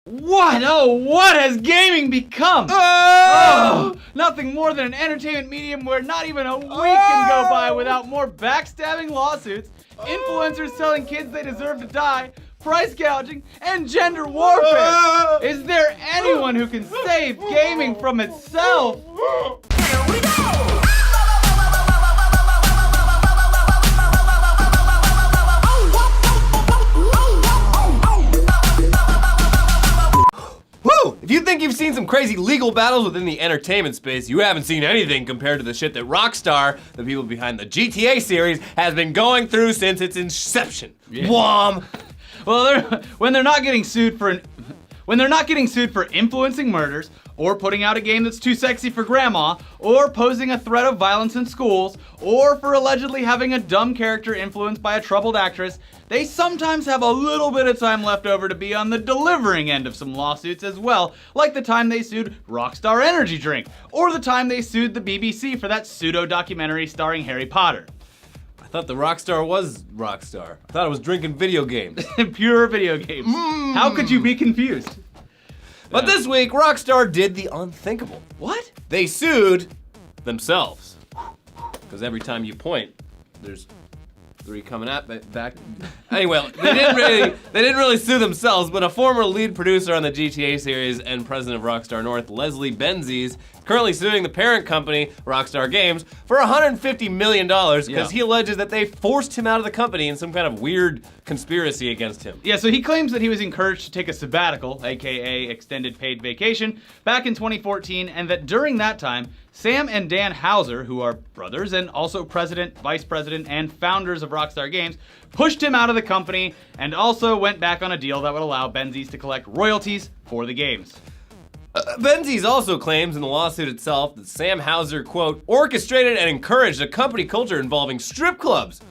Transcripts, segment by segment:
What? Oh, what has gaming become? Oh, nothing more than an entertainment medium where not even a week can go by without more backstabbing lawsuits, influencers telling kids they deserve to die, price gouging, and gender warfare. Is there anyone who can save gaming from itself? Here we go! Woo! If you think you've seen some crazy legal battles within the entertainment space, you haven't seen anything compared to the shit that Rockstar, the people behind the GTA series, has been going through since its inception. Yeah. Wham! Well, when they're not getting sued for influencing murders, or putting out a game that's too sexy for grandma, or posing a threat of violence in schools, or for allegedly having a dumb character influenced by a troubled actress, they sometimes have a little bit of time left over to be on the delivering end of some lawsuits as well, like the time they sued Rockstar Energy Drink, or the time they sued the BBC for that pseudo-documentary starring Harry Potter. I thought the Rockstar was Rockstar. I thought it was drinking video games. Pure video games. How could you be confused? But this week, Rockstar did the unthinkable. What? They sued themselves. Because every time you point, there's three coming at back. Anyway, they didn't really sue themselves, but a former lead producer on the GTA series and president of Rockstar North, Leslie Benzies, currently suing the parent company, Rockstar Games, for $150 million because he alleges that they forced him out of the company in some kind of weird conspiracy against him. Yeah, so he claims that he was encouraged to take a sabbatical, aka extended paid vacation, back in 2014, and that during that time, Sam and Dan Houser, who are brothers and also president, vice president, and founders of Rockstar Games, pushed him out of the company and also went back on a deal that would allow Benzies to collect royalties for the games. Benzies also claims in the lawsuit itself that Sam Houser, quote, orchestrated and encouraged a company culture involving strip clubs,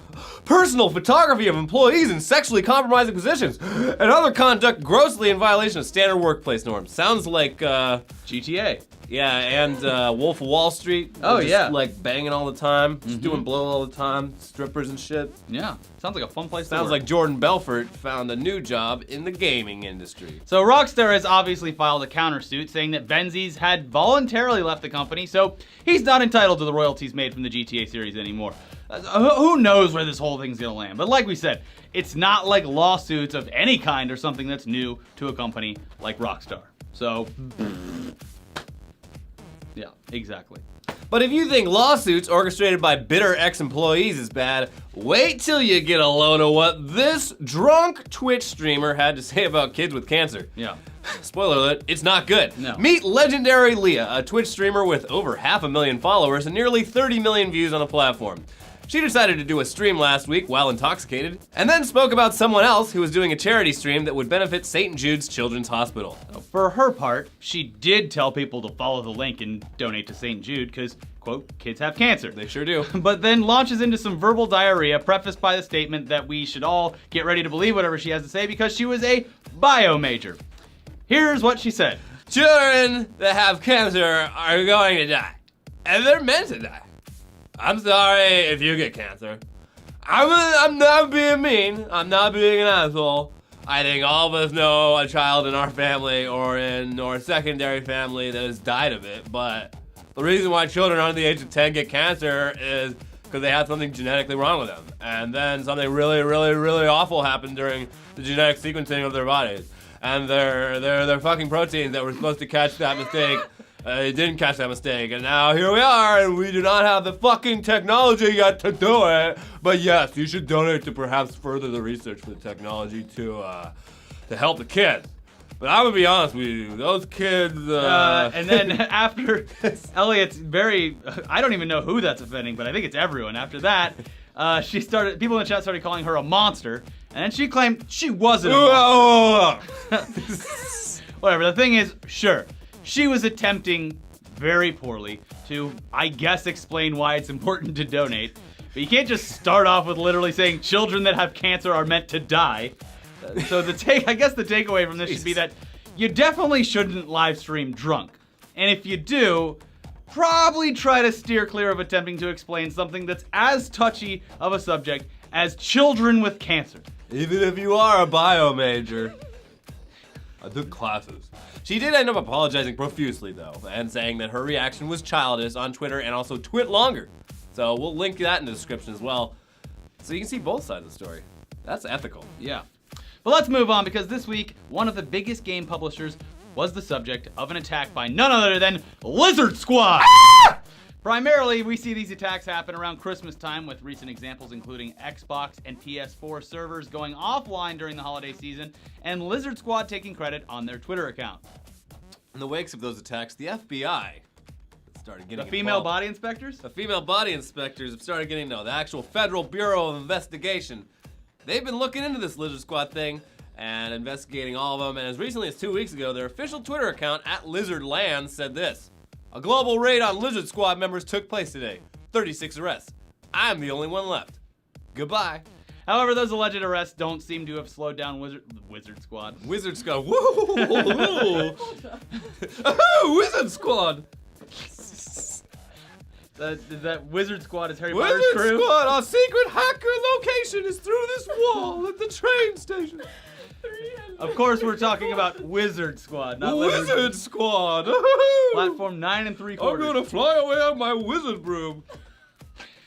personal photography of employees in sexually compromising positions, and other conduct grossly in violation of standard workplace norms. Sounds like, GTA. Yeah, and Wolf of Wall Street. Oh, just, yeah. Like banging all the time, just doing blow all the time, strippers and shit. Yeah, sounds like a fun place to Sounds work. like Jordan Belfort found a new job in the gaming industry. So Rockstar has obviously filed a countersuit saying that Benzies had voluntarily left the company, so he's not entitled to the royalties made from the GTA series anymore. Who knows where this whole thing's gonna land? But like we said, it's not like lawsuits of any kind or something that's new to a company like Rockstar. So, yeah, exactly. But if you think lawsuits orchestrated by bitter ex-employees is bad, wait till you get a load of what this drunk Twitch streamer had to say about kids with cancer. Yeah. Spoiler alert, it's not good. No. Meet legendary Leah, a Twitch streamer with over 500,000 followers and nearly 30 million views on the platform. She decided to do a stream last week while intoxicated, and then spoke about someone else who was doing a charity stream that would benefit St. Jude's Children's Hospital. For her part, she did tell people to follow the link and donate to St. Jude because, quote, kids have cancer. They sure do. But then launches into some verbal diarrhea prefaced by the statement that we should all get ready to believe whatever she has to say because she was a bio major. Here's what she said. Children that have cancer are going to die, and they're meant to die. I'm sorry if you get cancer. I'm not being mean. I'm not being an asshole. I think all of us know a child in our family or in our secondary family that has died of it, but the reason why children under the age of 10 get cancer is because they had something genetically wrong with them. And then something really, really, really awful happened during the genetic sequencing of their bodies. And their fucking proteins that were supposed to catch that mistake didn't catch that mistake, and now here we are, and we do not have the fucking technology yet to do it. But yes, you should donate to perhaps further the research for the technology to help the kids. But I'm gonna be honest with you, those kids. And then after Elliot's I don't even know who that's offending, but I think it's everyone. After that, people in the chat started calling her a monster, and then she claimed she wasn't a monster. Whatever. The thing is, sure. She was attempting very poorly to, I guess, explain why it's important to donate. But you can't just start off with literally saying children that have cancer are meant to die. So I guess the takeaway from this should be that you definitely shouldn't live stream drunk. And if you do, probably try to steer clear of attempting to explain something that's as touchy of a subject as children with cancer. Even if you are a bio major. I took classes. She did end up apologizing profusely, though, and saying that her reaction was childish on Twitter and also twit longer. So we'll link that in the description as well, so you can see both sides of the story. That's ethical. Yeah. But let's move on, because this week, one of the biggest game publishers was the subject of an attack by none other than Lizard Squad. Primarily, we see these attacks happen around Christmas time, with recent examples including Xbox and PS4 servers going offline during the holiday season, and Lizard Squad taking credit on their Twitter account. In the wakes of those attacks, the FBI started getting The female involved. body inspectors? The female body inspectors have started getting, the actual Federal Bureau of Investigation. They've been looking into this Lizard Squad thing and investigating all of them, and as recently as 2 weeks ago, their official Twitter account, @LizardLand, said this: "A global raid on Lizard Squad members took place today. 36 arrests. I'm the only one left. Goodbye." However, those alleged arrests don't seem to have slowed down Wizard Squad. Wizard Squad. Woo! Wizard Squad. That Wizard Squad is Harry Potter's Wizard crew? Squad. Our secret hacker location is through this wall at the train station. Of course, we're talking about Wizard Squad, not Wizard Squad. Platform 9 3/4. I'm gonna fly away on my wizard broom.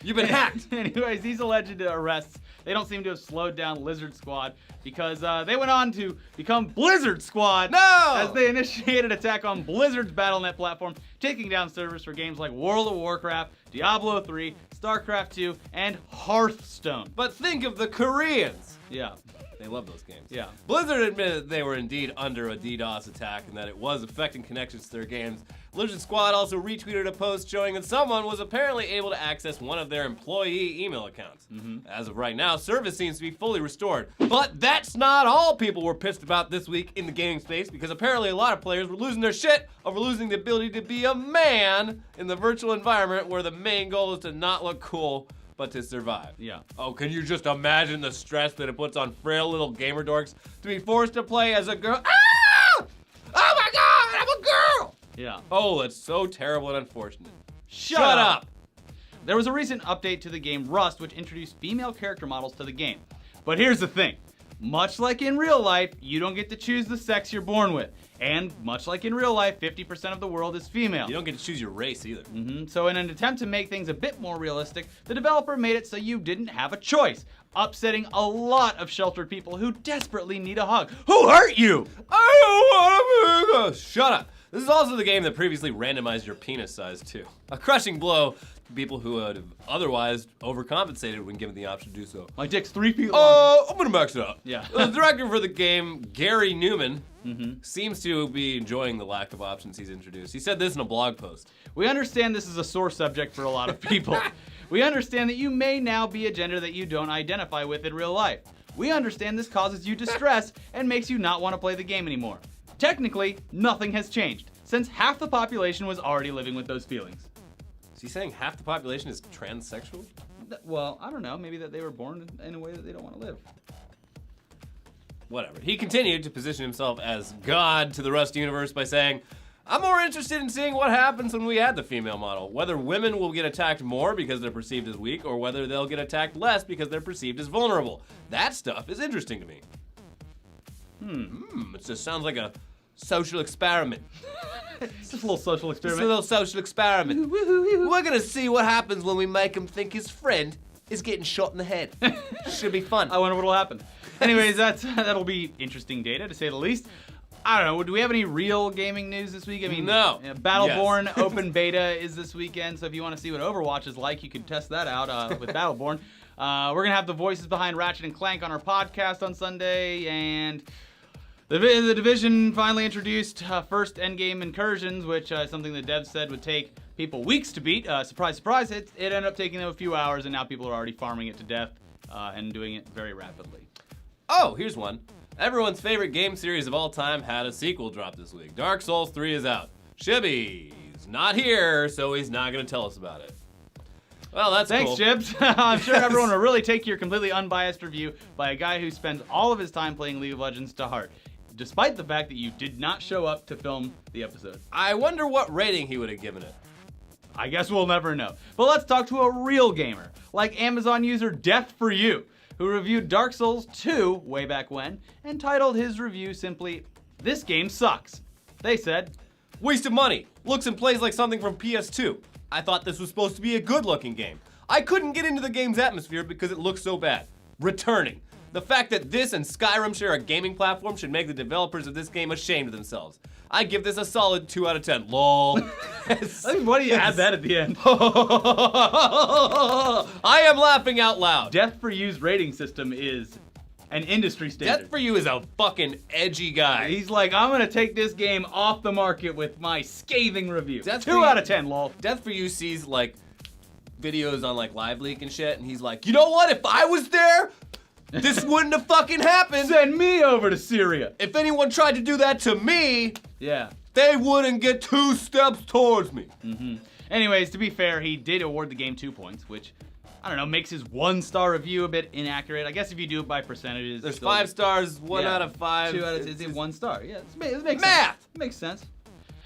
You've been hacked. Anyways, these alleged arrests, they don't seem to have slowed down Lizard Squad, because they went on to become Blizzard Squad. No! As they initiated attack on Blizzard's Battle.net platform, taking down servers for games like World of Warcraft, Diablo 3, StarCraft 2, and Hearthstone. But think of the Koreans. Yeah. They love those games. Yeah. Blizzard admitted they were indeed under a DDoS attack and that it was affecting connections to their games. Lizard Squad also retweeted a post showing that someone was apparently able to access one of their employee email accounts. As of right now, service seems to be fully restored. But that's not all people were pissed about this week in the gaming space, because apparently a lot of players were losing their shit over losing the ability to be a man in the virtual environment where the main goal is to not look cool, but to survive. Yeah. Oh, can you just imagine the stress that it puts on frail little gamer dorks to be forced to play as a girl? Ah! Oh my god, I'm a girl! Yeah. Oh, that's so terrible and unfortunate. Shut up! There was a recent update to the game Rust, which introduced female character models to the game. But here's the thing. Much like in real life, you don't get to choose the sex you're born with. And much like in real life, 50% of the world is female. You don't get to choose your race either. So in an attempt to make things a bit more realistic, the developer made it so you didn't have a choice, upsetting a lot of sheltered people who desperately need a hug. Who hurt you? I don't want to shut up. This is also the game that previously randomized your penis size too. A crushing blow to people who would have otherwise overcompensated when given the option to do so. My dick's 3 feet long. I'm gonna max it out. Yeah. The director for the game, Gary Newman, seems to be enjoying the lack of options he's introduced. He said this in a blog post. We understand this is a sore subject for a lot of people. We understand that you may now be a gender that you don't identify with in real life. We understand this causes you distress and makes you not want to play the game anymore. Technically, nothing has changed, since half the population was already living with those feelings. Is he saying half the population is transsexual? Well, I don't know. Maybe that they were born in a way that they don't want to live. Whatever. He continued to position himself as God to the Rust universe by saying, "I'm more interested in seeing what happens when we add the female model. Whether women will get attacked more because they're perceived as weak, or whether they'll get attacked less because they're perceived as vulnerable. That stuff is interesting to me." It just sounds like a social experiment. Just a little social It's experiment. a little social experiment. We're gonna see what happens when we make him think his friend is getting shot in the head. Should be fun. I wonder what'll happen. Anyways, that'll be interesting data, to say the least. I don't know. Do we have any real gaming news this week? I mean, No. Battleborn Yes. open beta is this weekend, so if you want to see what Overwatch is like, you can test that out with Battleborn. We're gonna have the voices behind Ratchet and Clank on our podcast on Sunday, and the Division finally introduced first endgame incursions, which is something the devs said would take people weeks to beat. Surprise, surprise, it ended up taking them a few hours, and now people are already farming it to death and doing it very rapidly. Oh, here's one. Everyone's favorite game series of all time had a sequel drop this week. Dark Souls 3 is out. Shibby's not here, so he's not going to tell us about it. Well, that's Thanks, cool. Jibs. I'm sure everyone will really take your completely unbiased review by a guy who spends all of his time playing League of Legends to heart, despite the fact that you did not show up to film the episode. I wonder what rating he would have given it. I guess we'll never know. But let's talk to a real gamer, like Amazon user Death for You, who reviewed Dark Souls 2 way back when, and titled his review simply, this game sucks. They said, Waste of money. Looks and plays like something from PS2. I thought this was supposed to be a good-looking game. I couldn't get into the game's atmosphere because it looks so bad. Returning. The fact that this and Skyrim share a gaming platform should make the developers of this game ashamed of themselves. I give this a solid 2 out of 10. LOL. why do you add that at the end? I am laughing out loud. Death for You's rating system is an industry standard. Death for You is a fucking edgy guy. He's like, I'm gonna take this game off the market with my scathing review. Death for 2 You- out of 10, lol. Death for You sees like videos on like Live Leak and shit, and he's like, you know what? If I was there, this wouldn't have fucking happened. Send me over to Syria. If anyone tried to do that to me, Yeah. they wouldn't get 2 steps towards me. Anyways, to be fair, he did award the game 2 points, which, I don't know, makes his 1-star review a bit inaccurate. I guess if you do it by percentages. There's still- 5 stars, 1 Yeah. out of 5. 2 out of 10 is 1 star. Yeah, it makes Math! sense. It makes sense.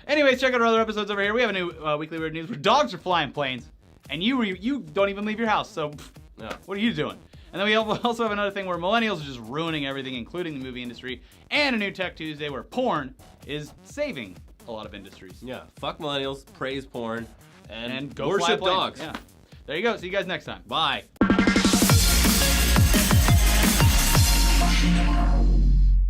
Anyways, check out our other episodes over here. We have a new Weekly Weird News where dogs are flying planes, and you don't even leave your house, so No. what are you doing? And then we also have another thing where millennials are just ruining everything, including the movie industry, and a new Tech Tuesday where porn is saving a lot of industries. Yeah, fuck millennials, praise porn, and And go fly worship planes. dogs. Yeah. There you go. See you guys next time. Bye.